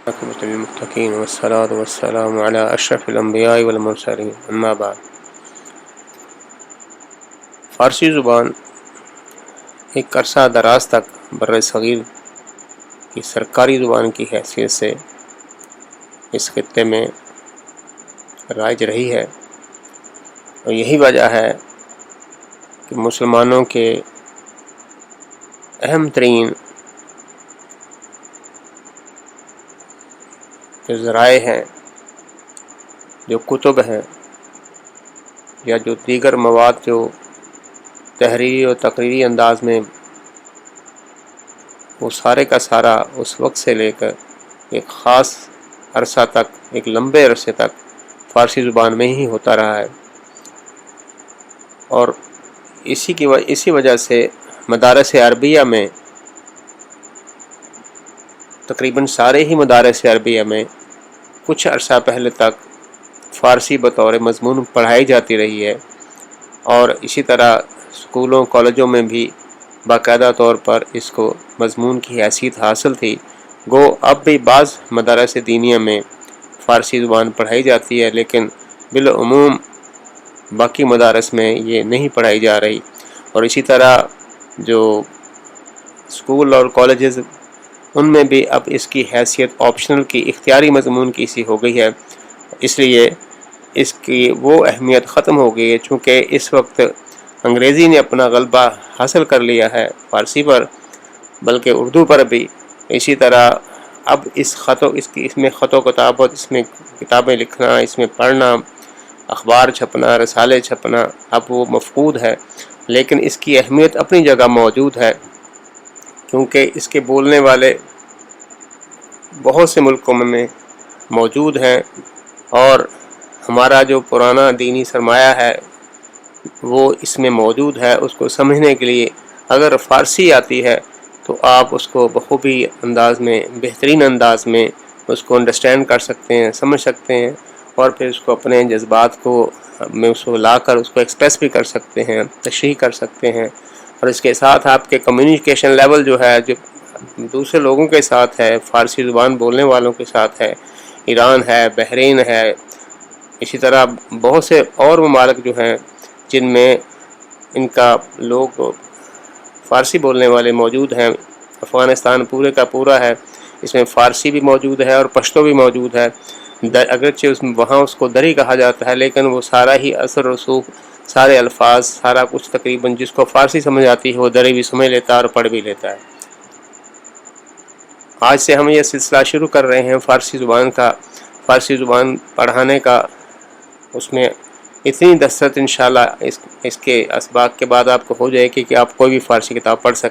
عاقبۃ للمتقین والصلاۃ والسلام علی اشرف الانبیاء والمرسلین، اما بعد۔ فارسی زبان ایک عرصہ دراز تک بر صغیر کی سرکاری زبان کی حیثیت سے اس خطے میں رائج رہی ہے، اور یہی وجہ ہے کہ مسلمانوں کے اہم ترین جو ذرائع ہیں، جو کتب ہیں یا جو دیگر مواد جو تحریری اور تقریری انداز میں، وہ سارے کا سارا اس وقت سے لے کر ایک خاص عرصہ تک، ایک لمبے عرصے تک فارسی زبان میں ہی ہوتا رہا ہے۔ اور اسی وجہ سے مدارس عربیہ میں، تقریباً سارے ہی مدارس عربیہ میں کچھ عرصہ پہلے تک فارسی بطور مضمون پڑھائی جاتی رہی ہے، اور اسی طرح اسکولوں کالجوں میں بھی باقاعدہ طور پر اس کو مضمون کی حیثیت حاصل تھی۔ گو اب بھی بعض مدارس دینیہ میں فارسی زبان پڑھائی جاتی ہے، لیکن بالعموم باقی مدارس میں یہ نہیں پڑھائی جا رہی۔ اور اسی طرح جو اسکول اور کالجز، ان میں بھی اب اس کی حیثیت آپشنل کی، اختیاری مضمون کی سی ہو گئی ہے۔ اس لیے اس کی وہ اہمیت ختم ہو گئی ہے، چونکہ اس وقت انگریزی نے اپنا غلبہ حاصل کر لیا ہے فارسی پر، بلکہ اردو پر بھی۔ اسی طرح اب اس میں خط و کتابت، اس میں کتابیں لکھنا، اس میں پڑھنا، اخبار چھپنا، رسالے چھپنا، اب وہ مفقود ہے، لیکن اس کی اہمیت اپنی جگہ موجود ہے، کیونکہ اس کے بولنے والے بہت سے ملکوں میں موجود ہیں، اور ہمارا جو پرانا دینی سرمایہ ہے وہ اس میں موجود ہے۔ اس کو سمجھنے کے لیے اگر فارسی آتی ہے تو آپ اس کو بخوبی انداز میں، بہترین انداز میں اس کو انڈرسٹینڈ کر سکتے ہیں، سمجھ سکتے ہیں، اور پھر اس کو اپنے جذبات میں اس کو لا کر اس کو ایکسپریس بھی کر سکتے ہیں، تشریح کر سکتے ہیں۔ اور اس کے ساتھ آپ کے کمیونیکیشن لیول جو ہے، جو دوسرے لوگوں کے ساتھ ہے، فارسی زبان بولنے والوں کے ساتھ ہے، ایران ہے، بحرین ہے، اسی طرح بہت سے اور ممالک جو ہیں جن میں ان کا لوگ فارسی بولنے والے موجود ہیں۔ افغانستان پورے کا پورا ہے، اس میں فارسی بھی موجود ہے اور پشتو بھی موجود ہے، اگرچہ وہاں اس کو دری کہا جاتا ہے، لیکن وہ سارا ہی اثر رسوخ، سارے الفاظ، سارا کچھ تقریباً جس کو فارسی سمجھ آتی ہے وہ دری بھی سمجھ لیتا ہے اور پڑھ بھی لیتا ہے۔ آج سے ہم یہ سلسلہ شروع کر رہے ہیں فارسی زبان کا، فارسی زبان پڑھانے کا۔ اس میں اتنی دسترس انشاءاللہ اس کے اسباق کے بعد آپ کو ہو جائے گی کہ آپ کوئی بھی فارسی کتاب پڑھ سکتے ہیں۔